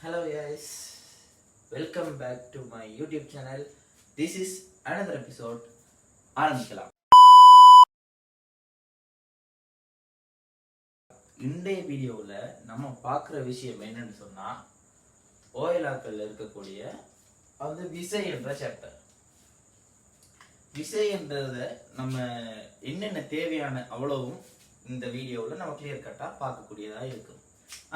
Hello guys, welcome back to my YouTube channel. This is another episode. ஆரம்பிக்கலாம். இன்றைய வீடியோவில் நம்ம பார்க்குற விஷயம் என்னன்னு சொன்னா ஓயலாக்கல்ல இருக்கக்கூடிய அந்த விசை என்ற சாப்டர். விசை என்றத நம்ம என்னென்ன தேவையான அவ்வளவும் இந்த வீடியோவில் நம்ம கிளியர் கட்டாக பார்க்கக்கூடியதாக இருக்கும்.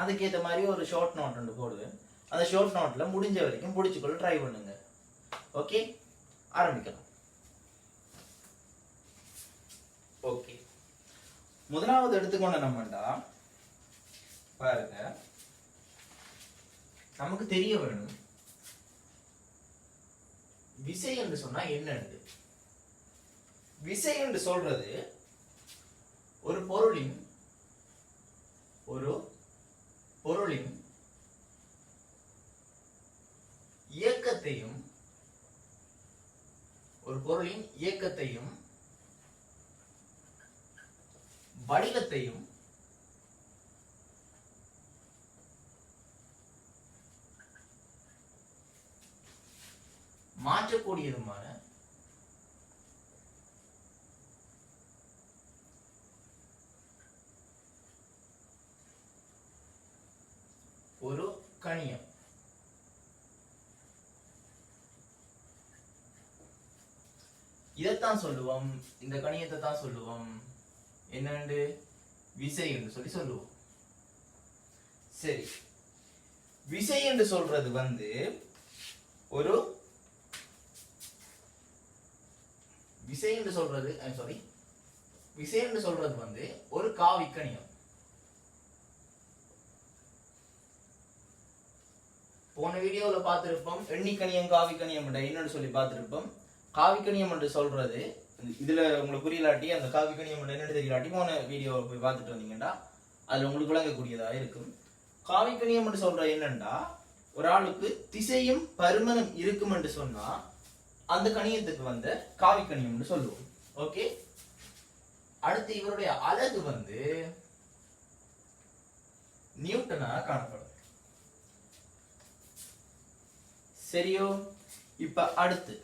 அதுக்கேற்ற மாதிரி ஒரு ஷார்ட் நோட் ஒன்று போடுவேன். அந்த ஷார்ட் நோட்டில் முடிஞ்ச வரைக்கும் பிடிச்சிக்கொள்ள ட்ரை பண்ணுங்க. ஓகே, ஆரம்பிக்கலாம். ஓகே, முதலாவது எடுத்துக்கொண்ட நம்மண்டா பாருங்க, நமக்கு தெரிய வேணும் விசை என்று சொன்னா என்னன்னு. விசை என்று சொல்றது ஒரு பொருளின் இயக்கத்தையும் வடிவத்தையும் மாற்றக்கூடியதுமான ஒரு கணியம். இதைத்தான் சொல்லுவோம், இந்த கணியத்தை தான் சொல்லுவோம் என்னண்டு விசை என்று சொல்லுவோம். சரி, விசை என்று சொல்றது ஒரு விசை என்று சொல்றது ஒரு காவிக்கணியம். போன வீடியோல பார்த்திருப்போம் எண்ணிக்கணியம் காவிக்கணியம் என்னன்னு சொல்லி பார்த்திருப்போம். காவிக்கணியம் என்று சொல்றது இதுல உங்களுக்கு புரியலாட்டி அந்த காவிக்கணியம் என்னன்னு தெரியலாட்டி போன வீடியோ போய் பார்த்துட்டு வந்தீங்கன்னா அதுல உங்களுக்கு விளங்கக்கூடியதாக இருக்கும். காவிக்கணியம் என்று சொல்ற என்னன்னா, ஒரு ஆளுக்கு திசையும் பருமனும் இருக்கும் என்று சொன்னா அந்த கணியத்துக்கு காவிக்கணியம் என்று சொல்லுவோம். ஓகே, அடுத்து இவருடைய அலகு நியூட்டனா காணப்படும். சரியோ? இப்ப அடுத்து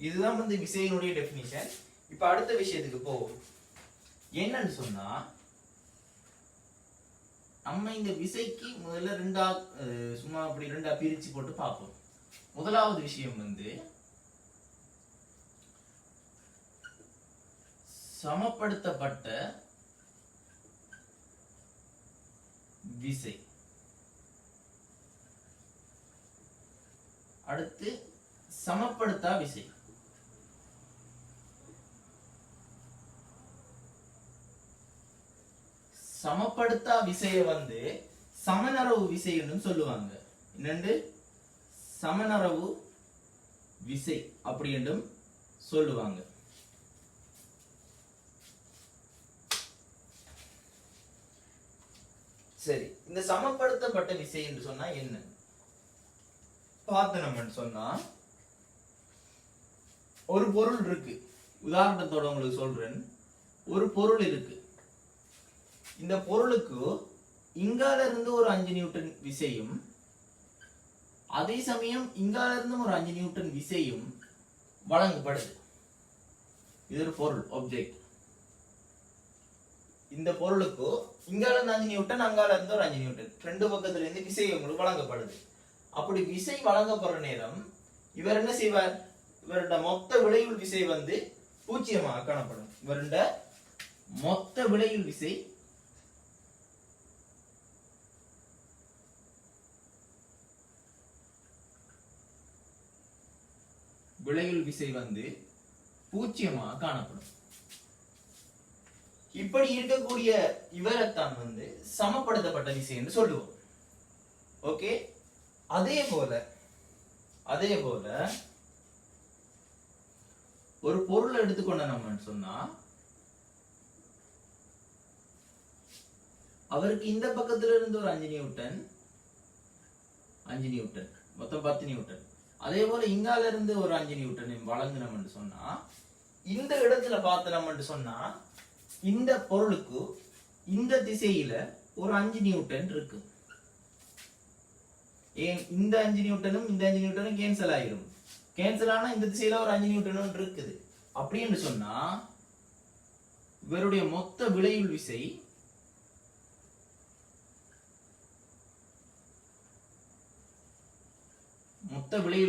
இதுதான் விசையினுடைய டெபினிஷன். இப்ப அடுத்த விஷயத்துக்கு போவோம். என்னன்னு சொன்னா, நம்ம இந்த விசைக்கு முதல்ல சும்மா அப்படி ரெண்டா பிரிச்சு போட்டு பார்ப்போம். முதலாவது விஷயம் சமப்படுத்தப்பட்ட விசை. அடுத்து சமப்படுத்தா விசை. சமப்படுத்தா விசைய சமனரவு விசை என்றும் சொல்லுவாங்க. என்னண்டு சமனரவு விசை அப்படி என்றும் சொல்லுவாங்க. சரி, இந்த சமப்படுத்தப்பட்ட விசை என்று சொன்னா என்ன பார்த்தோம் சொன்னா, ஒரு பொருள் இருக்கு. உதாரணத்தோட உங்களுக்கு சொல்றேன். ஒரு பொருள் இருக்கு. இந்த பொருளுக்கு இங்கால இருந்து ஒரு 5 நியூட்டன் விசையும் அதே சமயம் இங்கால இருந்து ஒரு 5 நியூட்டன் விசையும் வழங்கப்படுது. இது ஒரு பொருள், ஆப்ஜெக்ட். இந்த பொருளுக்கு இங்கால இருந்து 5 நியூட்டன் அங்கால இருந்து ஒரு 5 நியூட்டன் ரெண்டு பக்கத்துல இருந்து விசை உங்களுக்கு வழங்கப்படுது. அப்படி விசை வழங்கப்படுற நேரம் இவர் என்ன செய்வார்? இவருடைய மொத்த விளைவுள் விசை பூஜ்ஜியமாக காணப்படும். இவருடைய மொத்த விளைவுள் விசை பூஜ்ஜியமாக காணப்படும். இப்படி இருக்கக்கூடிய இவரைத்தான் சமப்படுத்தப்பட்ட விசை என்று சொல்லுவோம். ஓகே, அதே போல ஒரு பொருளை எடுத்துக்கொண்ட நம்ம சொன்னா, அவருக்கு இந்த பக்கத்துல இருந்து ஒரு 5 நியூட்டன் மொத்தம் 10 நியூட்டன், அதே போல இங்கால இருந்து ஒரு 5 நியூட்டன் வழங்கினோம் சொன்னா, இந்த இடத்துல பார்த்தோம் சொன்னா இந்த பொருளுக்கு இந்த திசையில ஒரு 5 நியூட்டன் இருக்கு. ஏன் இந்த 5 நியூட்டனும் இந்த 5 நியூட்டனும் கேன்சல் ஆயிரும். கேன்சல் ஆனா இந்த திசையில ஒரு 5 நியூட்டன் இருக்குது. அப்படின்னு சொன்னா இவருடைய மொத்த விளையுள்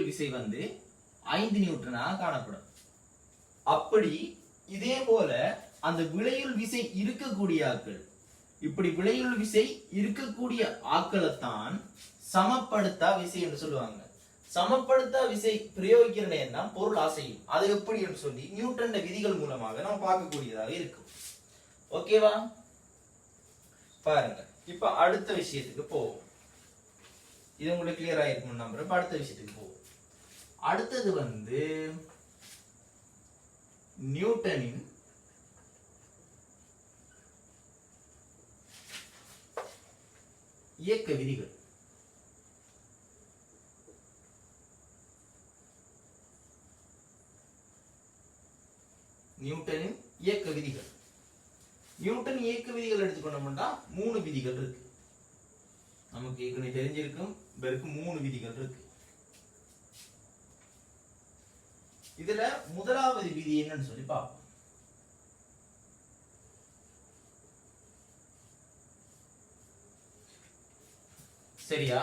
விசை வந்து 5 நியூட்டனாக காணப்படும். அப்படி இதே போல அந்த விளையுள் விசை இருக்கக்கூடிய ஆட்கள், இப்படி விளையுள் விசை இருக்கக்கூடிய ஆட்களைத்தான் சமப்படுத்தா விசை என்று சொல்லுவாங்க. சமப்படுத்தா விசை பிரயோகிக்கிற நேரம் தான் பொருள் அசையும். அது எப்படி என்று சொல்லி நியூட்டன் விதிகள் மூலமாக நம்ம பார்க்கக்கூடியதாக இருக்கும். ஓகேவா? பாருங்க, இப்ப அடுத்த விஷயத்துக்கு போவோம். இது உங்களுக்கு கிளியர் ஆயிருக்கும் நம்புறேன். இப்ப அடுத்த விஷயத்துக்கு போவோம். அடுத்தது வந்து நியூட்டனின் இயக்க விதிகள். நியூட்டனின் இயக்க விதிகள். நியூட்டன் இயக்க விதிகள் எடுத்துக்கொண்டோம்னா 3 விதிகள் இருக்கு. நமக்கு ஏற்கனவே தெரிஞ்சிருக்கும், இவருக்கு 3 விதிகள் இருக்கு. இதுல முதலாவது விதி என்னன்னு சொல்லி பார்ப்போம். சரியா?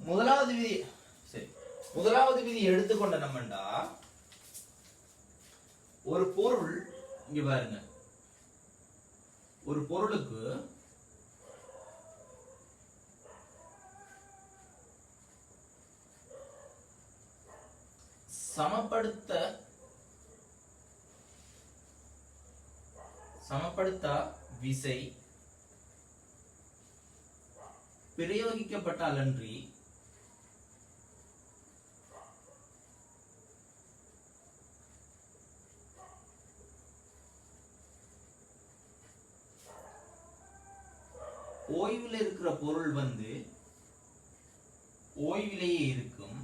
முதலாவது விதி, சரி, முதலாவது விதி எடுத்துக்கொண்ட நம்மண்டா, ஒரு பொருள் இங்க பாருங்க, ஒரு பொருளுக்கு சமப்படுத்த விசை பிரயோகிக்கப்பட்டால் அன்றி ஓய்வில் இருக்கிற பொருள் வந்து ஓய்விலேயே இருக்கும்,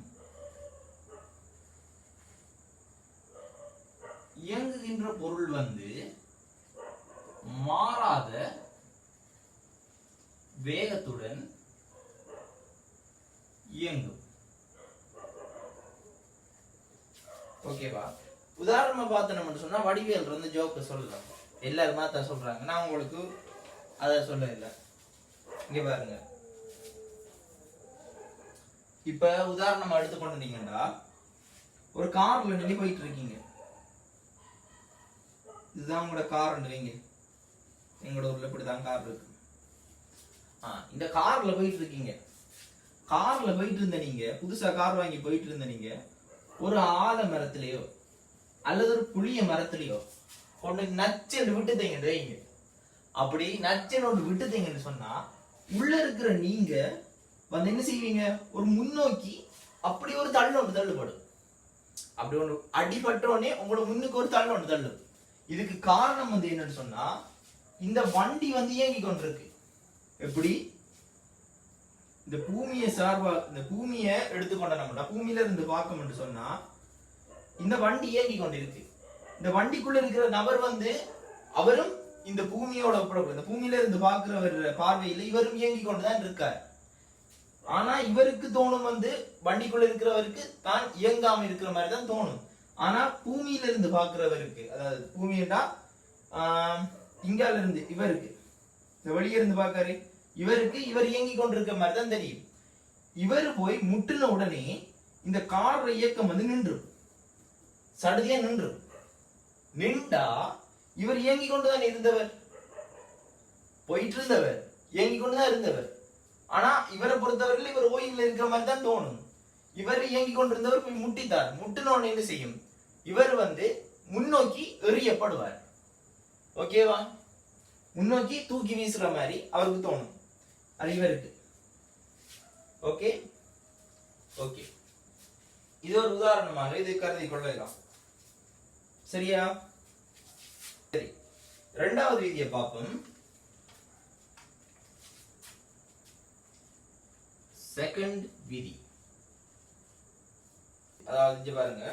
இயங்குகின்ற பொருள் வந்து மாறாத வேகத்துடன் இயங்கும். ஓகேவா? உதாரணமா பார்த்தோம்னு சொன்னா வடிவேல் வந்து ஜோக்க சொல்லலாம். எல்லாருமா தான் சொல்றாங்க, நான் உங்களுக்கு அத சொல்ல இல்லை. இங்க பாருங்க, இப்ப உதாரணமா எடுத்துக்கொண்டீங்கன்னா, ஒரு கார்ல நீங்க போயிட்டு இருக்கீங்க. இதுதான் உங்களோட கார் வைங்க. எங்களோட ஊர்ல இப்படிதான் கார் இருக்கு. இந்த கார்ல போயிட்டு இருக்கீங்க. கார்ல போயிட்டு இருந்த நீங்க, புதுசா கார் வாங்கி போயிட்டு இருந்த நீங்க, ஒரு ஆல மரத்திலேயோ அல்லது ஒரு புளிய மரத்திலேயோ கொண்டு நச்சென்று விட்டுத்தீங்கன்னு வைங்க. அப்படி நச்சென்று விட்டுத்தீங்கன்னு சொன்னா, உள்ள இருக்கிற நீங்க வந்து என்ன செய்வீங்க? ஒரு முன்னோக்கி அப்படி ஒரு தள்ளுபடும். அப்படி ஒன்று அடிபட்டோடனே உங்களோட முன்னுக்கு ஒரு தள்ளும். இதுக்கு காரணம் வந்து என்னன்னு சொன்னா, இந்த வண்டி வந்து இயங்கி கொண்டிருக்கு. எப்படி? இந்த பூமியை இந்த பூமியை எடுத்துக்கொண்ட நம்ம பூமியில இருந்து பார்க்கணும்னு சொன்னா, இந்த வண்டி இயங்கி கொண்டிருக்கு. இந்த வண்டிக்குள்ள இருக்கிற நபர் வந்து அவரும் இந்த பூமியோட இந்த பூமியில இருந்து பார்க்கிறவர் பார்வையில இவரும் இயங்கி கொண்டுதான் இருக்கார். ஆனா இவருக்கு தோணும் வந்து வண்டிக்குள்ள இருக்கிறவருக்கு தான் இயங்காம இருக்கிற மாதிரி தான் தோணும். ஆனா பூமியில இருந்து பார்க்கிறவருக்கு, அதாவது பூமியா இங்கால இருந்து இவருக்கு, இந்த வெளியே இருந்து பார்க்காரு, இவருக்கு இவர் இயங்கி கொண்டிருக்க மாதிரி தான் தெரியும். இவர் போய் முட்டின உடனே இந்த கார் இயக்கம் வந்து நின்றும், சடுதியா நின்றும். நின்றா இவர் இயங்கி கொண்டுதான் இருந்தவர், போயிட்டு இருந்தவர், இயங்கி கொண்டுதான் இருந்தவர். ஆனா இவரை பொறுத்தவரையில் இவர் ஓய்வில் இருக்கிற மாதிரி தான் தோணும். இவர் இயங்கி கொண்டிருந்தவர் போய் முட்டித்தார். முட்டினோன்னு என்ன செய்யும்? இவர் வந்து முன்னோக்கி எறியப்படுவார். ஓகேவா? முன்னோக்கி தூக்கி வீசுற மாதிரி அவருக்கு தோணும். அது இவருக்கு. ஓகே ஓகே, இது ஒரு உதாரணமாக இது கருதி கொள்ளலாம். சரியா? சரி, இரண்டாவது விதியை பார்ப்போம். செகண்ட் விதி, அதாவது பாருங்க,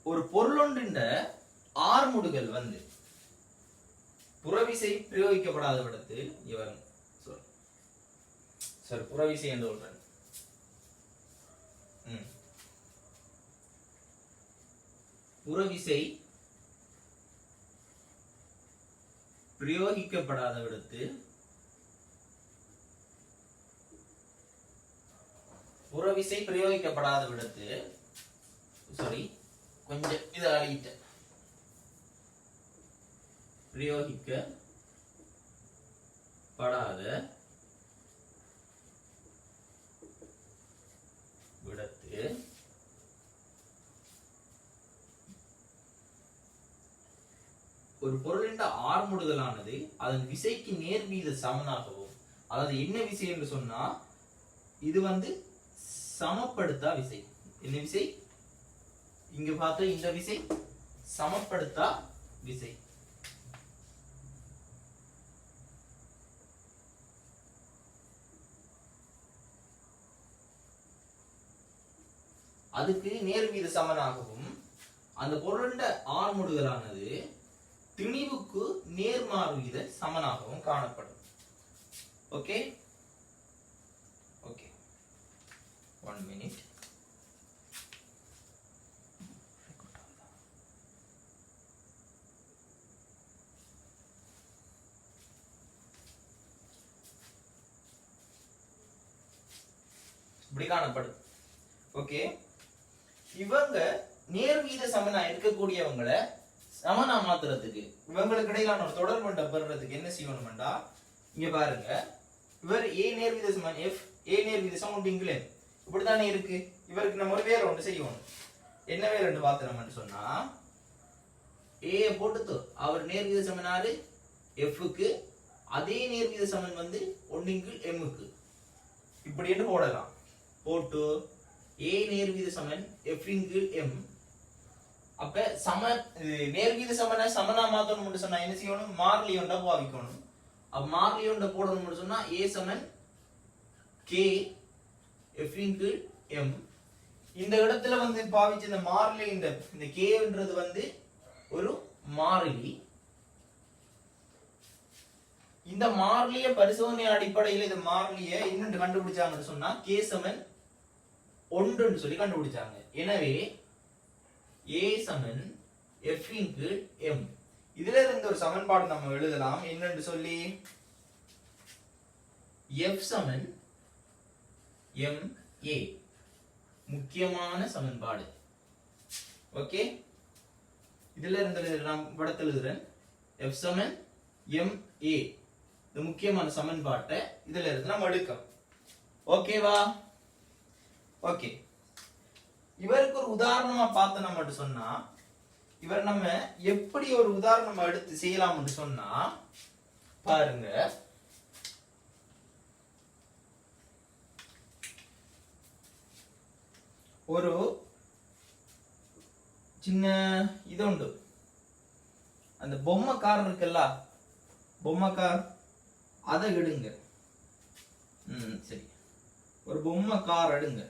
ஒரு பொருளொன்றின் ஆர்முடுகள் வந்து புறவிசை பிரயோகிக்கப்படாத இடத்தில் இவர் புறவிசை என்று சொல்றேன். புறவிசை பிரயோகிக்கப்படாத விடத்து புறவிசை பிரயோகிக்கப்படாத விடத்து சாரி கொஞ்சம் இதை அழியிட்ட பிரயோகிக்கப்படாத விடத்து ஒரு பொருளின் ஆர்முடுதலானது அதன் விசைக்கு நேர்வீத சமனாகவும், அதாவது என்ன விசை என்று சொன்னா இது சமப்படுத்தா விசை. என்ன விசை? இங்க பார்த்த இந்த விசை சமப்படுத்தா விசை. அதுக்கு நேர்வீத சமனாகவும் அந்த பொருளின் ஆர்முடுதலானது திணிவுக்கு நேர்மாறு வித சமனாகவும் காணப்படும். Okay okay 1 minute. இப்படி காணப்படும். ஓகே, இவங்க நேர்வீத சமனா இருக்கக்கூடியவங்களை சமனா மாத்துறதுக்கு இவங்களுக்கு இடையிலான ஒரு தொடர்பண்டை பெறுறதுக்கு என்ன செய்யணும்டா, இங்க பாருங்க, இவர் ஏ நேர்வீத சமன் எஃப், ஏ நேர்வீத சமன் டிங்கிள் எம், இப்படித்தானே இருக்கு. இவருக்கு நம்ம ஒரு வேலை ஒன்று செய்யணும். என்ன வேலைன்னு பார்த்தோம்னு சொன்னா, ஏ போட்டு அவர் நேர்வீத சமனாரு எஃப்க்கு, அதே நேர்வீத சமன் ஒன்னிங்கிள் எம்முக்கு இப்படி போடலாம். போட்டு ஏ நேர்வீத சமன் எஃப் இன்கிள் எம், அப்ப நேர்வீத சமனை சமனா மாத்தணும்னு சொன்னா என்ன செய்யணும்? மாறிலி ஒன்றை பாவிக்கணும். அப்ப மாறிலி ஒன்றை போடணும்னு சொன்னா ஏ சமன் கே எஃப் இன்கிள் எம். இந்த இடத்துல பாவிச்ச இந்த மாறிலி, இந்த கேன்றது ஒரு மாறிலி. இந்த மாறிலிய பரிசோதனை அடிப்படையில் இந்த மாறிலிய என்னன்னு கண்டுபிடிச்சாங்கன்னு சொன்னா கே சமன் 1 சொல்லி கண்டுபிடிச்சாங்க. எனவே A சமன் F இன்கிள் M. இதுல இருந்து ஒரு சமன்பாடு நம்ம எழுதலாம். என்னன்னு சொல்லி F சமன் MA, முக்கியமான சமன்பாடு. ஓகே, இதுல இருந்து நான் படத்தில் எழுதுறேன். F சமன் MA, இந்த முக்கியமான சமன்பாட்டை இதுல இருந்து நம்ம எடுக்கலாம். ஓகேவா? ஓகே, இவருக்கு ஒரு உதாரணமா பார்த்து நம்ம சொன்னா, இவர் நம்ம எப்படி ஒரு உதாரணமா எடுத்து செய்யலாம்னு சொன்னா பாருங்க. ஒரு சின்ன இது உண்டு, அந்த பொம்மை கார் இருக்குல்ல, பொம்மை கார், அதை எடுங்க. சரி, ஒரு பொம்மை கார் எடுங்க.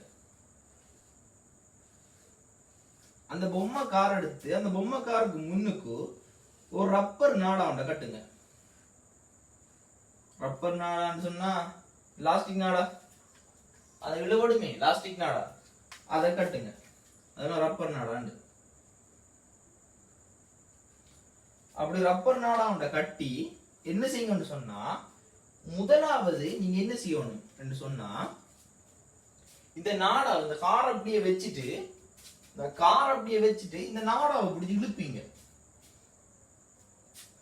அந்த பொம்மை கார் எடுத்து அந்த பொம்மை காருக்கு முன்னுக்கு ஒரு ரப்பர் நாடா ஒன்றை கட்டுங்க. ரப்பர் நாடான்னு சொன்னா லாஸ்டிக் நாடா, அதை இழுபடுமே, லாஸ்டிக் நாடா, அதை கட்டுங்க. அதனால ரப்பர் நாடாண்டு. அப்படி ரப்பர் நாடா ஒன்றை கட்டி என்ன செய்யுங்கன்னு சொன்னா, முதலாவது நீங்க என்ன செய்யணும் என்று சொன்னா, இந்த நாடா, இந்த காரை அப்படியே வச்சுட்டு, இந்த கார் அப்படியே வச்சுட்டு இந்த நாடாவை பிடிச்சி இழுப்பீங்க.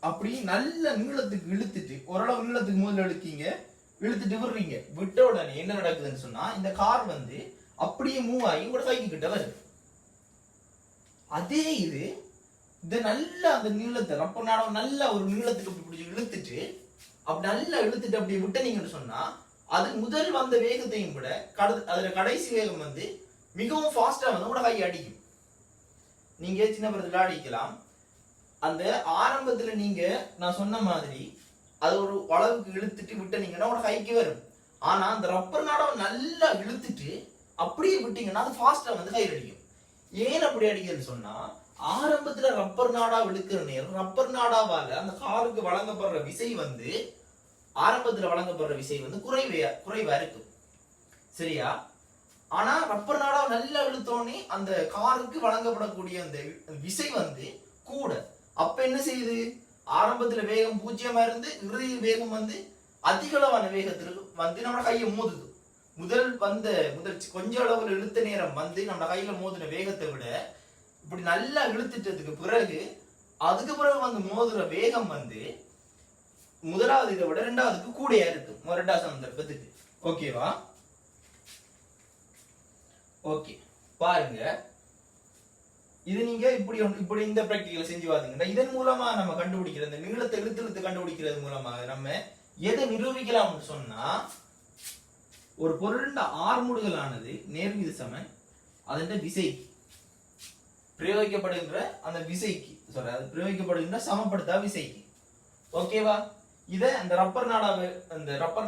அப்படி நல்ல நீளத்துக்கு இழுத்துட்டு, ஓரளவு நீளத்துக்கு முதல்ல இழுத்தீங்க, இழுத்துட்டு விடுறீங்க. விட்ட உடனே என்ன நடக்குதுன்னு சொன்னா, இந்த கார் அப்படியே மூவ் ஆகி உங்களோட கைக்கு கிட்ட வருது. அதே இது இந்த நல்ல அந்த நீளத்தை ரப்பர் நாடாவை நல்ல ஒரு நீளத்துக்கு பிடிச்சி இழுத்துட்டு, அப்படி நல்லா இழுத்துட்டு அப்படியே விட்டனீங்கன்னு சொன்னா, அது முதல் வந்த வேகத்தையும் விட அதுல கடைசி வேகம் மிகவும் ஃபாஸ்டா உங்களோட கை அடிக்கும். நீங்க சின்ன பிறகு அடிக்கலாம். அந்த ஆரம்பத்துல நீங்க நான் சொன்ன மாதிரி அது ஒரு அளவுக்கு இழுத்துட்டு விட்டனீங்கன்னா உங்களோட கைக்கு வரும். ஆனா அந்த ரப்பர் நாடாவை நல்லா இழுத்துட்டு அப்படியே விட்டீங்கன்னா அது ஃபாஸ்டா கை அடிக்கும். ஏன் அப்படி அடிக்குதுன்னு சொன்னா, ஆரம்பத்துல ரப்பர் நாடா இழுக்கிற நேரம் ரப்பர் நாடாவால அந்த காருக்கு வழங்கப்படுற விசை ஆரம்பத்துல வழங்கப்படுற விசை குறைவா இருக்கும். சரியா? ஆனா ரப்பர் நாடாவை நல்லா இழுத்தோடனே அந்த காருக்கு வழங்கப்படக்கூடிய அந்த விசை வந்து கூட. அப்ப என்ன செய்யுது, ஆரம்பத்துல வேகம் 0 இருந்து இறுதி வேகம் வந்து அதிக அளவான வேகத்திற்கு வந்து நம்ம கையை மோதுது. முதல் கொஞ்ச அளவுல இழுத்த நேரம் வந்து நம்ம கையில மோதின வேகத்தை விட இப்படி நல்லா இழுத்துட்டதுக்கு பிறகு அதுக்கு பிறகு வந்து மோதுற வேகம் வந்து முதலாவது இதை விட இரண்டாவதுக்கு கூடையா இருக்கு இரண்டாவது சந்தர்ப்பத்துக்கு. ஓகேவா? ஓகே, பாருங்க. இது நீங்க இப்படி இந்த பிராக்டிகல் செஞ்சு பாத்தீங்கன்னா இதன் மூலமா நம்ம கண்டுபிடிக்கிற இந்த நீளத்தை இழுத்து கண்டுபிடிக்கிறது மூலமாக நம்ம எதை நிரூபிக்கலாம்னு சொன்னா, ஒரு பொருள் ஆர்முடுகளானது நேர்விகித சமன் அதன் விசைக்கு பிரயோகிக்கப்படுகின்ற அந்த விசைக்கு அது பிரயோகிக்கப்படுகின்ற சமப்படுத்தா விசைக்கு. ஓகேவா? இத அந்த ரப்பர்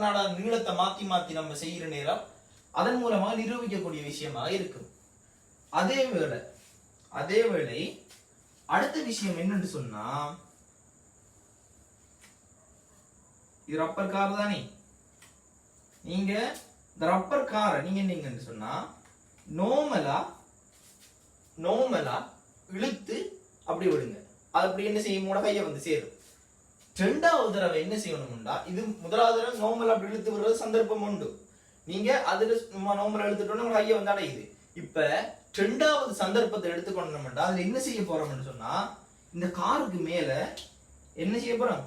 நாடா நீளத்தை மாத்தி நம்ம செய்யற நேரம் அதன் மூலமா நிரூபிக்கக்கூடிய விஷயமாக இருக்கும். அதேவேளை அடுத்த விஷயம் என்னன்னு சொன்னா, இது ரப்பர் கார் தானே. நீங்க இந்த ரப்பர் காரை நீங்க என்னங்கன்னு சொன்னா நோமலா இழுத்து அப்படி விடுங்க. அது அப்படி என்ன செய்யும், கையை வந்து சேரும். ரெண்டாவது தடவை என்ன செய்யணும்டா, இது முதலாவது தடவை நோமலா அப்படி இழுத்து விடுறது சந்தர்ப்பம் உண்டு. நீங்க அதுல நோமலா இழுத்துட்டோம்னா கையை வந்து அடையுது. இப்ப ரெண்டாவது சந்தர்ப்பத்தை எடுத்துக்கொண்டோம்டா, அதுல என்ன செய்ய போறோம்னு சொன்னா, இந்த காருக்கு மேல என்ன செய்ய போறோம்,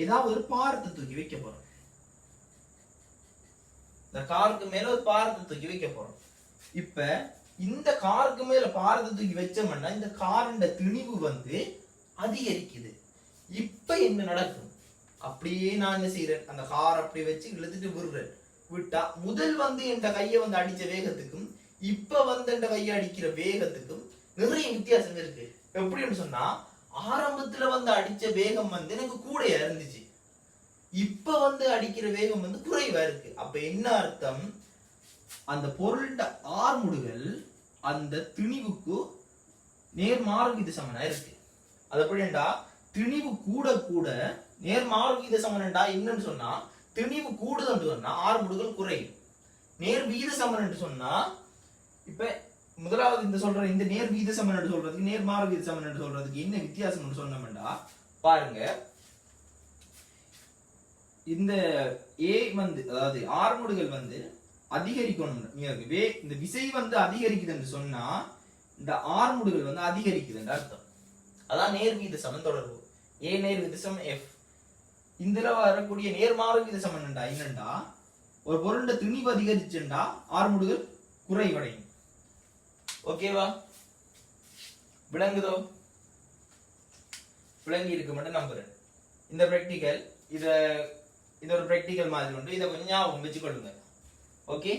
ஏதாவது ஒரு பாரத்தை தூக்கி வைக்க போறோம். இந்த காருக்கு மேல ஒரு பாரத்தை தூக்கி வைக்க போறோம். இப்ப இந்த காருக்கு மேல பாரத்தை தூக்கி வச்சோம்னா இந்த காரின் திணிவு வந்து அதிகரிக்குது. இப்ப என்ன நடக்கும், அப்படியே நான் என்ன செய்யறேன், அந்த கார் அப்படி வச்சு இழுத்துட்டு விட்டா முதல் வந்து என் கையை வந்து அடிச்ச வேகத்துக்கும் இப்ப வந்து என் கையை அடிக்கிற வேகத்துக்கும் நிறைய வித்தியாசம் இருக்கு. எப்படின்னு சொன்னா, ஆரம்பத்துல வந்து அடிச்ச வேகம் வந்து எனக்கு கூடையா இருந்துச்சு, இப்ப வந்து அடிக்கிற வேகம் வந்து குறைவா இருக்கு. அப்ப என்ன அர்த்தம், அந்த பொருள்ட ஆர்முடுகள் அந்த திணிவுக்கு நேர்மாறுவிகித சமனா இருக்கு. அது எப்படின்னா, திணிவு கூட நேர்மாறுவிகித சமனண்டா என்னன்னு சொன்னா, திணிவு கூடுதல் சொன்னா ஆர்முடுகள் குறையும். நேர் விகித சமன் சொன்னா, இப்ப முதலாவது இந்த நேர் விகித சமன் சொல்றதுக்கு நேர்மாறுவிகித சமன் சொல்றதுக்கு என்ன வித்தியாசம்னு சொன்னோம்டா, பாருங்க. இந்த ஏ வந்து அதாவது ஆர்முடுகள் வந்து அதிகரிக்கணும். இந்த விசை வந்து அதிகரிக்குதுன்னு சொன்னா இந்த ஆர்முடுகள் வந்து அதிகரிக்குதுன்னு அர்த்தம். அதான் நேர்விகித சமன் தொடர்பு. ஏ நேர்விகித சமன் எஃப். இதுல வரக்கூடிய நேர்மாறுவிகித சமன் என்னண்டா, ஒரு பொருள் திணிவு அதிகரிச்சுண்டா ஆர்முடுகள் குறைவடையும். ஓகேவா? விளங்குதோ? விளங்கி இருக்க மட்டும் நம்புறேன். இந்த பிராக்டிகல் இது ஒரு பிராக்டிகல் மாதிரி உண்டு. இதை கொஞ்சம் ஞாபகம் வச்சுக்கொள்ளுங்க. ஓகே,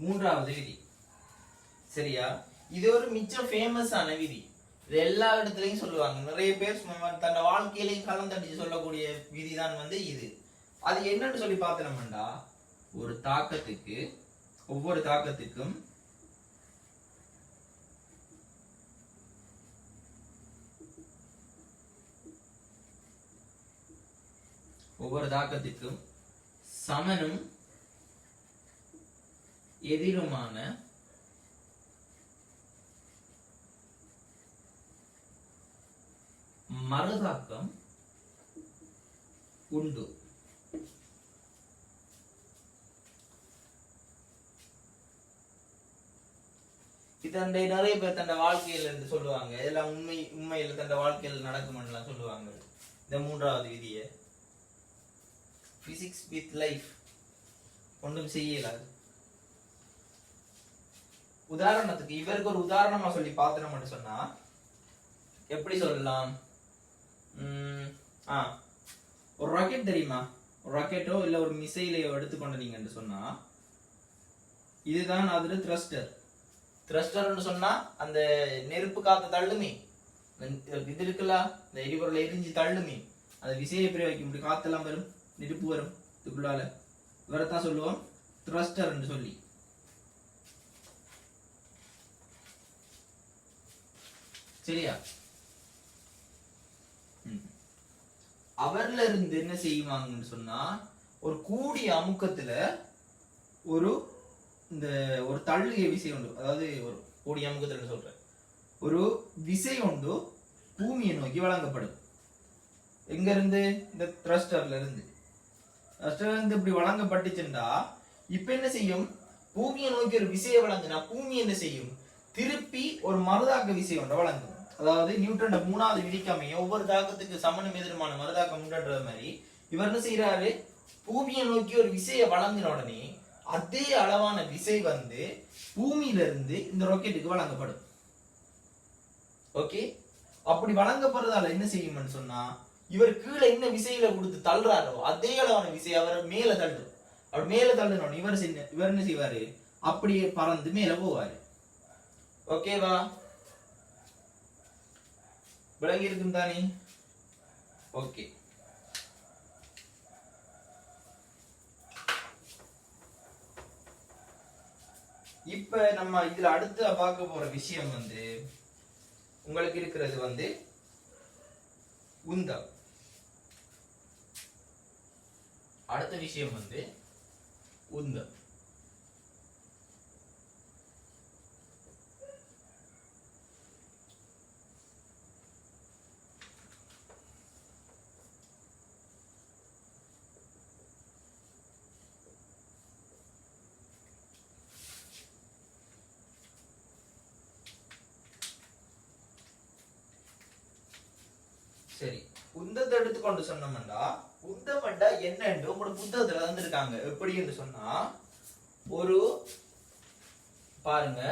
மூன்றாவது விதி. சரியா? இது ஒரு மிச்சம் ஃபேமஸான விதி. இது எல்லா இடத்துலயும் சொல்லுவாங்க. நிறைய பேர் தன் வாழ்க்கையிலையும் கலந்தடிச்சு சொல்லக்கூடிய விதிதான் வந்து இது. அது என்னன்னு சொல்லி பார்த்தோம்னா, ஒரு தாக்கத்துக்கு ஒவ்வொரு தாக்கத்துக்கும் சமனும் எதிருமான மறுதாக்கம் உண்டு. இதண்டை நிறைய பேர் தன் வாழ்க்கையில இருந்து சொல்லுவாங்க. இதெல்லாம் உண்மையில தன் வாழ்க்கையில் நடக்கும்னு சொல்லுவாங்க. இந்த மூன்றாவது விதியை பிசிக்ஸ் வித் லைஃப் ஒன்றும் செய்யலாது. உதாரணத்துக்கு இவருக்கு ஒரு உதாரணமா சொல்லி பார்த்தோம்னு சொன்னா எப்படி சொல்லலாம், ஒரு ராக்கெட் தெரியுமா, ஒரு ராக்கெட்டோ இல்ல ஒரு மிசைலையோ எடுத்துக்கொண்டீங்கன்னு சொன்னா இதுதான் அதுல த்ரஸ்டர்னு சொன்னா அந்த நெருப்பு காத்த தள்ளுமே, இது இருக்குல்ல இந்த எரிபொருளை எரிஞ்சு தள்ளுமே, அந்த விசையை பிரயோகிக்க முடியும், காத்தெல்லாம் வரும் நெருப்பு வரும் இதுக்குள்ளால. இவரைத்தான் சொல்லுவோம் த்ரஸ்டர் என்று சொல்லி. சரியா? அவர்ல இருந்து என்ன செய்வாங்கன்னு சொன்னா, ஒரு கூடிய அமுக்கத்துல ஒரு இந்த ஒரு தள்ளிய விசை உண்டு. அதாவது ஒரு கூடிய அமுக்கத்துல சொல்றேன், ஒரு விசை உண்டு பூமியை நோக்கி வழங்கப்படும். எங்க இருந்து? இந்த த்ரஸ்டர்ல இருந்து. த்ரஸ்டர்ல இருந்து இப்படி வழங்கப்பட்டுச்சுண்டா இப்ப என்ன செய்யும்? பூமியை நோக்கி ஒரு விசையை வழங்குனா பூமி என்ன செய்யும்? திருப்பி ஒரு மறுதாக்க விசை ஒன்றை வழங்கும். அதாவது நியூட்டன் 3வது விதிக்கு அமைய ஒவ்வொரு தாக்கத்துக்கு சமணம் எதிர்மான மறுதாக்கம் உண்டுன்ற மாதிரி இவர் என்ன செய்யறாரு? பூமியை நோக்கி ஒரு விசையை வழங்கின உடனே அதே அளவான விசை வந்து பூமியில இருந்து இந்த ராக்கெட்டுக்கு வழங்கப்படும். ஓகே, அப்படி வழங்கப்படுறதால என்ன செய்யும்னு சொன்னா, இவர் கீழே என்ன விசையில கொடுத்து தள்ளுறாரோ அதே அளவான விசை அவர் மேல தள்ளும். அவர் மேல தள்ளுனோட இவர் என்ன செய்வாரு? அப்படியே பறந்து மேல போவாரு. ஓகேவா? விளங்கி இருக்கும் தானே? ஓகே, இப்ப நம்ம இதுல அடுத்து பார்க்க போற விஷயம் வந்து உங்களுக்கு இருக்கிறது வந்து உந்தம். அடுத்த விஷயம் வந்து உந்தம். சரி, உந்தத்தை எடுத்துக்கொண்டு சொன்னோம்னா, உந்தம்டா என்னன்னு உங்களோட புத்தகத்துல தந்திருக்காங்க. எப்படின்னு சொன்னா, ஒரு பாருங்க,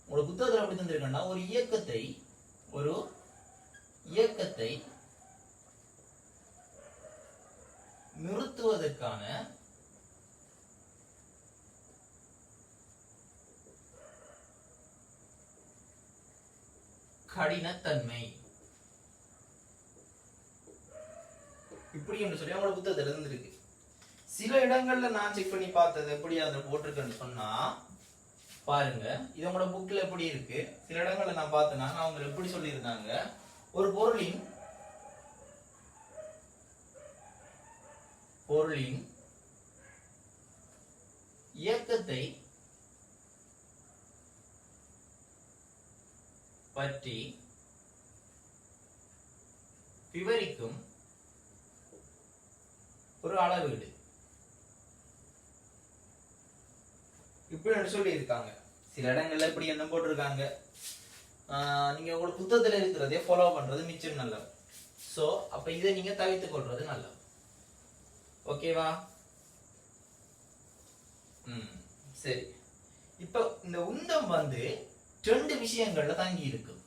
உங்களோட புத்தகத்துல எப்படி தந்திருக்கா, ஒரு இயக்கத்தை நிறுத்துவதற்கான கடினத்தன்மை இப்படி என்று சொல்லி அவங்களோட புத்தகத்துல இருந்திருக்கு. சில இடங்கள்ல நான் செக் பண்ணி பார்த்தது எப்படி அதுல போட்டிருக்கேன்னு சொன்னா, பாருங்க, இது உங்களோட புக்ல எப்படி இருக்கு. சில இடங்கள்ல நான் பார்த்தேன்னா அவங்க எப்படி சொல்லியிருந்தாங்க, ஒரு பொருளின் இயக்கத்தை பற்றி விவரிக்கும் ஒரு அளவீடு இப்படி சொல்லி இருக்காங்க. சில இடங்கள்ல இப்படி என்ன போட்டிருக்காங்க. நீங்க உங்களோட புத்தகத்துல இருக்கிறதே ஃபாலோ பண்றது மிச்சம் நல்லது. சோ அப்ப இதை நீங்க தவிர்த்து கொள்றது நல்லது. ஓகேவா? சரி, இப்ப இந்த உந்தம் வந்து 2 விஷயங்கள்ல தங்கி இருக்கும்.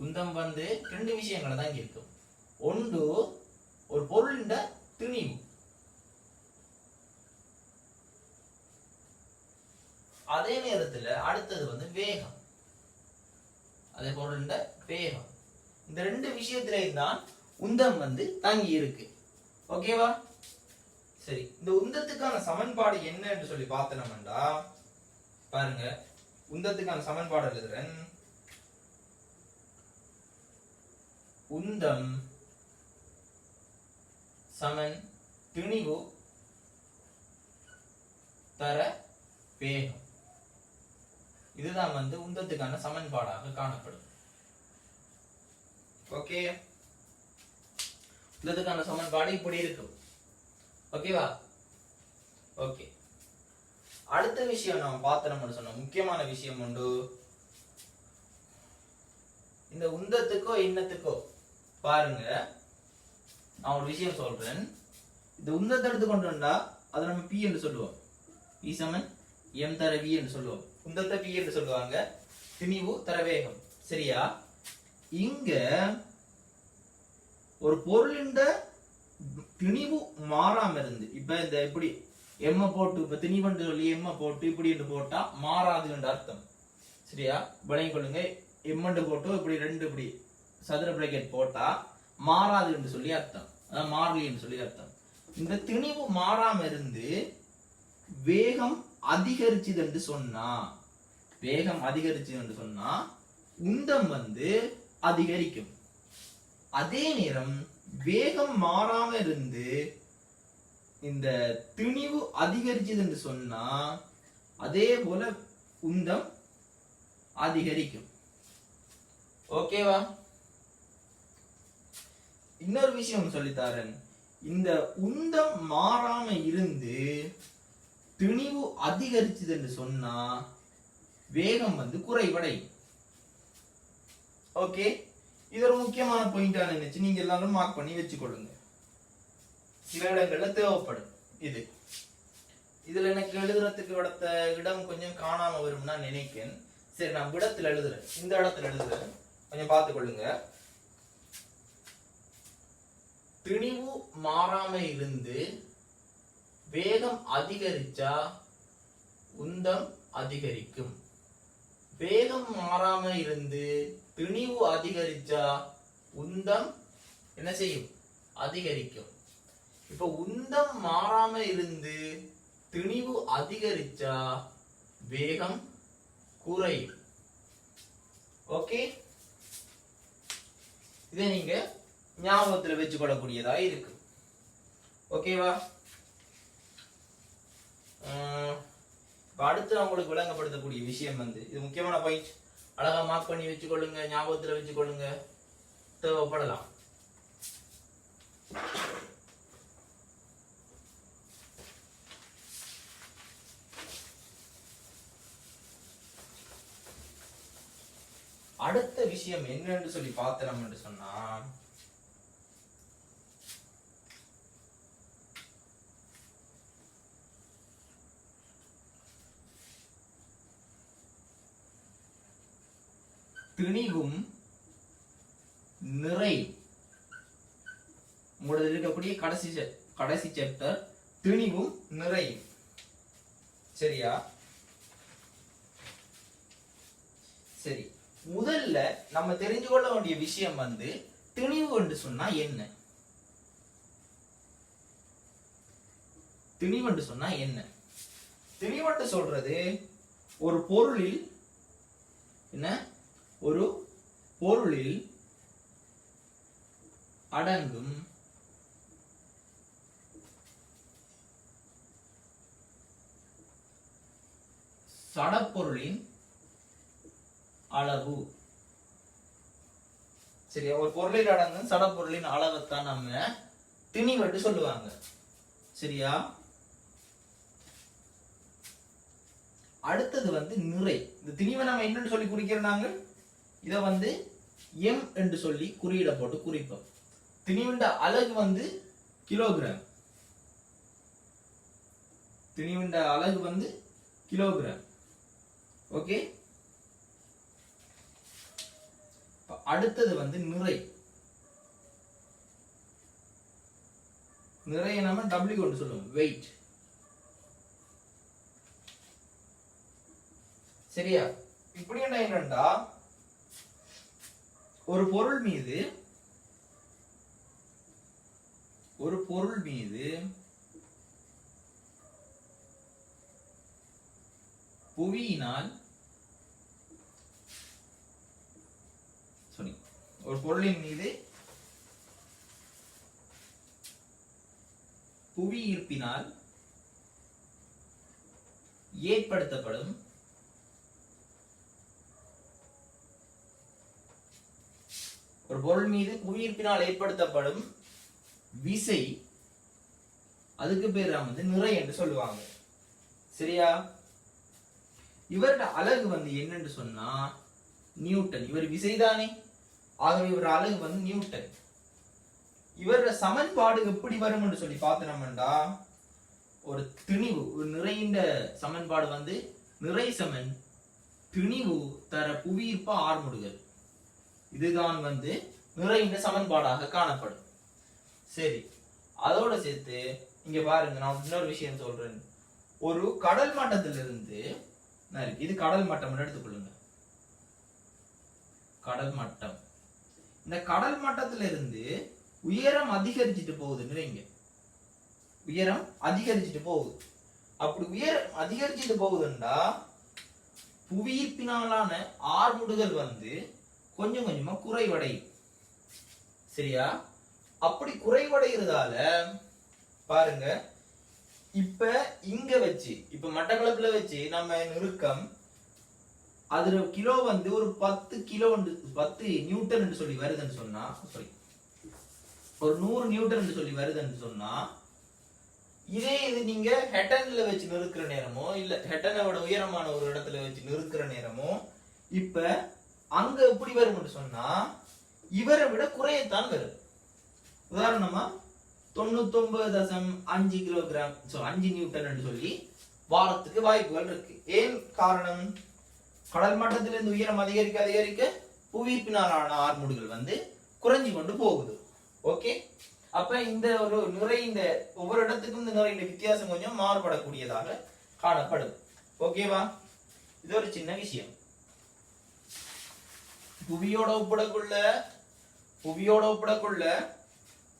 உந்தம் வந்து 2 விஷயங்கள்ல தங்கி இருக்கும். ஒன்று ஒரு பொருளின் திணிவு, அதே நேரத்துல அடுத்தது வந்து வேகம். அதே பொருளின் வேகம். இந்த 2 விஷயத்திலையும் தான் உந்தம் வந்து தங்கி இருக்கு. ஓகேவா? சரி, இந்த உந்தத்துக்கான சமன்பாடு என்ன என்று சொல்லி பார்த்தோம்னா, பாருங்க, உந்தத்துக்கான சமன்பாடு எழுதுறேன். உந்தம் சமன் திணிவு தர வேகம். இதுதான் வந்து உந்தத்துக்கான சமன்பாடாக காணப்படும். ஓகே, உந்தத்துக்கான சமன்பாடு இப்படி இருக்கும். ஓகேவா? ஓகே, அடுத்த விஷயம் நம்ம பார்த்தோம்னு சொன்ன முக்கியமான விஷயம் உண்டு. இந்த உந்தத்துக்கோ இன்னத்துக்கோ பாருங்க, நான் ஒரு விஷயம் சொல்றேன். இந்த உந்தத்தை எடுத்து கொண்டு வந்தா அதை நம்ம பி என்று சொல்லுவோம். பி சமன் எம் தர வி என்று சொல்லுவோம். உந்தத்தை பி என்று சொல்லுவாங்க, திணிவு தர வேகம். சரியா? இங்க ஒரு பொருளின் திணிவு மாறாம இருந்து, இப்ப இந்த எப்படி எம்ம போட்டு, இப்ப திணிவண்டு சொல்லி எம்ம போட்டு இப்படி என்று போட்டா மாறாதுன்ற அர்த்தம். சரியா? விளங்கிக் கொள்ளுங்க. எம்மண்டு போட்டு இப்படி 2 இப்படி சதுர பிராக்கெட் போட்டா மாறாது என்று சொல்லி அர்த்தம். அதான் மாறலி என்று சொல்லி அர்த்தம். இந்த திணிவு மாறாம இருந்து வேகம் அதிகரிச்சுது என்று சொன்னா, வேகம் அதிகரிச்சுது என்று சொன்னா உந்தம் வந்து அதிகரிக்கும். அதே நேரம் வேகம் மாறாம இருந்து இந்த திணிவு அதிகரிச்சது என்று சொன்னா அதே போல உந்தம் அதிகரிக்கும். ஓகேவா? இன்னொரு விஷயம் சொல்லித்தாரன். இந்த உந்தம் மாறாம இருந்து திணிவு அதிகரிச்சது என்று சொன்னா வேகம் வந்து குறைவடையும். ஓகே, இது ஒரு முக்கியமான பாயிண்டா நினைச்சு நீங்க எல்லாரும் மார்க் பண்ணி வச்சுக்கொள்ளுங்க. சில இடங்கள்ல தேவைப்படும் இது. இதுல எனக்கு எழுதுறதுக்கு விடத்த இடம் கொஞ்சம் காணாம வரும் நான் நினைக்கிறேன். சரி, நான் விடத்துல எழுதுறேன், இந்த இடத்துல எழுதுறேன், கொஞ்சம் பார்த்துக் கொள்ளுங்க. திணிவு மாறாம இருந்து வேகம் அதிகரிச்சா உந்தம் அதிகரிக்கும். வேகம் மாறாம இருந்து திணிவு அதிகரிச்சா உந்தம் என்ன செய்யும்? அதிகரிக்கும். இப்ப உந்தம் மாறாம இருந்து திணிவு அதிகரிச்சா வேகம் குறையும். ஓகே, இதை நீங்க ஞாபகத்துல வச்சு கொள்ளக்கூடியதா இருக்கு. ஓகேவா? அடுத்து நான் உங்களுக்கு விளங்கப்படுத்தக்கூடிய விஷயம் வந்து இது முக்கியமான பாயிண்ட். அழகா மார்க் பண்ணி வச்சுக்கொள்ளுங்க, ஞாபகத்துல வச்சுக்கொள்ளுங்க, தேவைப்படலாம். அடுத்த விஷயம் என்னன்னு சொல்லி பார்த்தோம் என்று சொன்னா, திணிவும் நிறை. உங்களோட இருக்கக்கூடிய கடைசி சாப்டர் திணிவும் நிறை. சரியா? சரி, முதல்ல நம்ம தெரிஞ்சு கொள்ள வேண்டிய விஷயம் வந்து திணிவு என்று சொன்னா என்ன? திணிவு என்று சொன்னா என்ன? திணிவு என்று சொல்றது ஒரு பொருளில் என்ன, ஒரு பொருளில் அடங்கும் சடப்பொருளின் அளவு. சரியா? ஒரு பொருளில் அடங்கும் சடப்பொருளின் அளவைத்தான் நம்ம திணிவென்று சொல்லுவாங்க. சரியா? அடுத்தது வந்து நிறை. இந்த திணிவை நம்ம என்னன்னு சொல்லி குறிக்கிறோம்? நாங்கள் இதை வந்து எம் என்று சொல்லி குறியீட போட்டு குறிப்போம். திணிவின் அலகு வந்து கிலோகிராம். திணிவின் அலகு வந்து கிலோகிராம். ஓகே, அடுத்தது வந்து நிறை. நிறைய நம்ம W கொண்டு சொல்லுவோம், வெயிட். சரியா? இப்படி என்னன்னா ஒரு பொருள் மீது புவியினால் ஒரு பொருளின் மீது புவி ஈர்ப்பினால் ஏற்படுத்தப்படும் ஒரு பொருள் மீது புவியீர்ப்பினால் ஏற்படுத்தப்படும் விசை, அதுக்கு பேர் வந்து நிறை என்று சொல்லுவாங்க. சரியா? இவரோட அலகு வந்து என்னன்னு சொன்னா நியூட்டன். இவர் விசைதானே, ஆகவே இவர் அலகு வந்து நியூட்டன். இவரோட சமன்பாடு எப்படி வரும் என்று சொல்லி பார்த்தோம்னா, ஒரு திணிவு, ஒரு நிறைந்த சமன்பாடு வந்து நிறை சமன் திணிவு தர புவியீர்ப்பு ஆர்முடுகள். இதுதான் வந்து நிறைந்த சமன்பாடாக காணப்படும். சரி, அதோட சேர்த்து இங்க பாருங்க, நான் இன்னொரு விஷயம் சொல்றேன். ஒரு கடல் மட்டத்திலிருந்து, இது கடல் மட்டம் எடுத்துக்கொள்ளுங்க, கடல் மட்டம். இந்த கடல் மட்டத்திலிருந்து உயரம் அதிகரிச்சுட்டு போகுதுன்னு வைங்க. உயரம் அதிகரிச்சுட்டு போகுது. அப்படி உயரம் அதிகரிச்சுட்டு போகுதுண்டா புவியீர்ப்பினாலான ஆர்முடுகள் வந்து கொஞ்சம் கொஞ்சமா குறைவடையும். சரியா? அப்படி குறைவடைகிறதால பாருங்க, இப்ப இங்க வச்சு இப்ப மட்டக்களப்புல வச்சு நம்ம நிறுக்கம் அதுல கிலோ வந்து ஒரு 10 கிலோ 10 நியூட்டன் சொல்லி வருதுன்னு சொன்னா, சாரி ஒரு 100 நியூட்டன் சொல்லி வருதுன்னு சொன்னா, இதே இது நீங்க ஹெட்டன்ல வச்சு நிறுக்கிற நேரமோ இல்ல ஹெட்டனை விட உயரமான ஒரு இடத்துல வச்சு நிறுக்கிற நேரமோ இப்ப அங்க எப்படி வரும்னு சொன்னா இவரை விட குறையத்தான் வரும். உதாரணமா 99.5 கிலோகிராம் 5 நியூட்டன் என்று சொல்லி வாரத்துக்கு வாய்ப்புகள் இருக்கு. ஏன் காரணம்? கடல் மட்டத்திலிருந்து உயரம் அதிகரிக்க அதிகரிக்க புவியீர்ப்பினாலான ஆர்முடுகள் வந்து குறைஞ்சு கொண்டு போகுது. ஓகே, அப்ப இந்த ஒரு நிறை இந்த ஒவ்வொரு இடத்துக்கும் இந்த நிறைய வித்தியாசம் கொஞ்சம் மாறுபடக்கூடியதாக காணப்படும். ஓகேவா? இது ஒரு சின்ன விஷயம். புவியோட ஒப்பிடக்குள்ள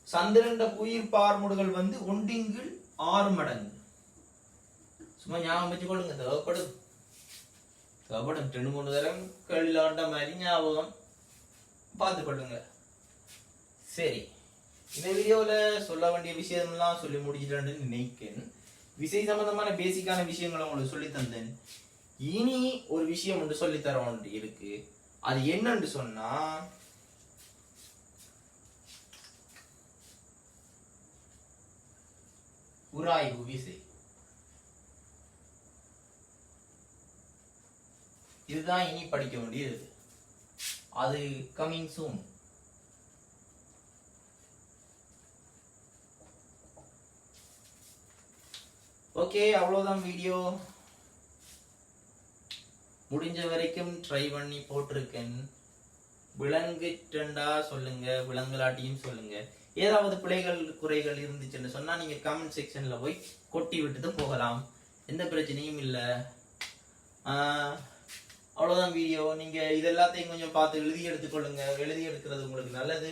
சந்திரன் புவியீர்ப்பு ஆர்முடுகள் வந்து 1/6 மடங்கு. சும்மா ஞாபகம் வச்சுக்கொள்ளுங்க, தேவைப்படும் 2-3 தரம் கேள்விலாண்ட மாதிரி ஞாபகம் பார்த்து கொள்ளுங்க. சரி, இந்த வீடியோல சொல்ல வேண்டிய விஷயம்லாம் சொல்லி முடிச்சிட்டேன்னு நினைக்கிறேன். விசை சம்பந்தமான பேசிக்கான விஷயங்களை உங்களுக்கு சொல்லி தந்தேன். இனி ஒரு விஷயம் ஒன்று சொல்லி தர வேண்டி இருக்கு. அது என்னன்னு சொன்னா உராய்வு விசை. இதுதான் இனி படிக்க வேண்டியது. அது கமிங் சூன். ஓகே, அவ்வளவுதான் வீடியோ. முடிஞ்ச வரைக்கும் ட்ரை பண்ணி போட்டிருக்கேன். விளங்குட்டா சொல்லுங்க, விளங்கலாட்டியும் சொல்லுங்க. ஏதாவது பிழைகள் குறைகள் இருந்துச்சுன்னு சொன்னா நீங்க கமெண்ட் செக்ஷன்ல போய் கொட்டி விட்டுட்டு போகலாம், எந்த பிரச்சனையும் இல்லை. அவ்வளவுதான் வீடியோ. நீங்க இது எல்லாத்தையும் கொஞ்சம் பார்த்து எழுதி எடுத்துக்கொள்ளுங்க. எழுதி எடுக்கிறது உங்களுக்கு நல்லது.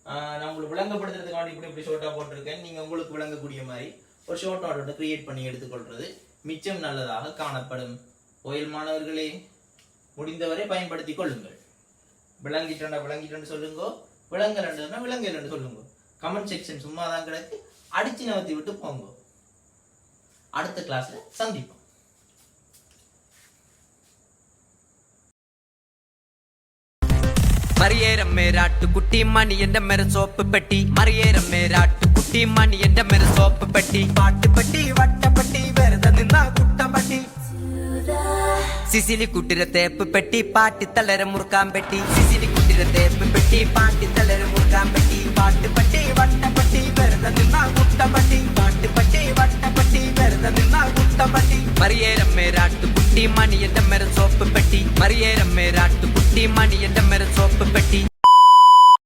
நான் உங்களுக்கு விளங்கப்படுத்துறதுக்காண்டி இப்படி ஷோர்ட்டா போட்டிருக்கேன். நீங்க உங்களுக்கு விளங்கக்கூடிய மாதிரி ஒரு ஷோர்ட் நோட் கிரியேட் பண்ணி எடுத்துக்கொள்றது மிச்சம் நல்லதாக காணப்படும். ஓயல் மாணவர்களே, முடிந்தவரை பயன்படுத்தி கொள்ளுங்கள். விளங்கிட்டேன்னு சொல்லுங்க, விளங்கலன்னு சொல்லுங்க. கமெண்ட் செக்ஷன் சும்மா தான் கிடக்கு, அடிச்சு நவத்தி விட்டு போங்க. அடுத்த கிளாஸ்ல சந்திப்போம். மரியேரம் மேராட்டு குட்டி மணி என்ற மேர சோப்பு பெட்டி. மரியேரம் மேராட்டு குட்டி மணி என்ற மேர சோப்பு பெட்டி. பாட்டு பட்டி வட்டப்பட்டி வெறுத நின்னா குட்டப்பட்டி. சிசிலி குட்டிர தேப்பு பெட்டி பாட்டி தளர முறுக்காம்பெட்டி. சிசிலி குட்டிர தேப்பு பெட்டி பாட்டி தளர முறுக்காம்பெட்டி. பாட்டு பட்டி வட்டப்பட்டி வெறுத நின்னா குட்டப்பட்டி. பாட்டு பட்டி வட்டப்பட்டி வெறுத நின்னா குட்டப்பட்டி. மரியேரம் மேராட்டு குட்டி மணி என்ற மேர சோப்பு பெட்டி. மரியேரம் மேராட்டு குட்டி மணி என்ற மேர சோப்பு பெட்டி.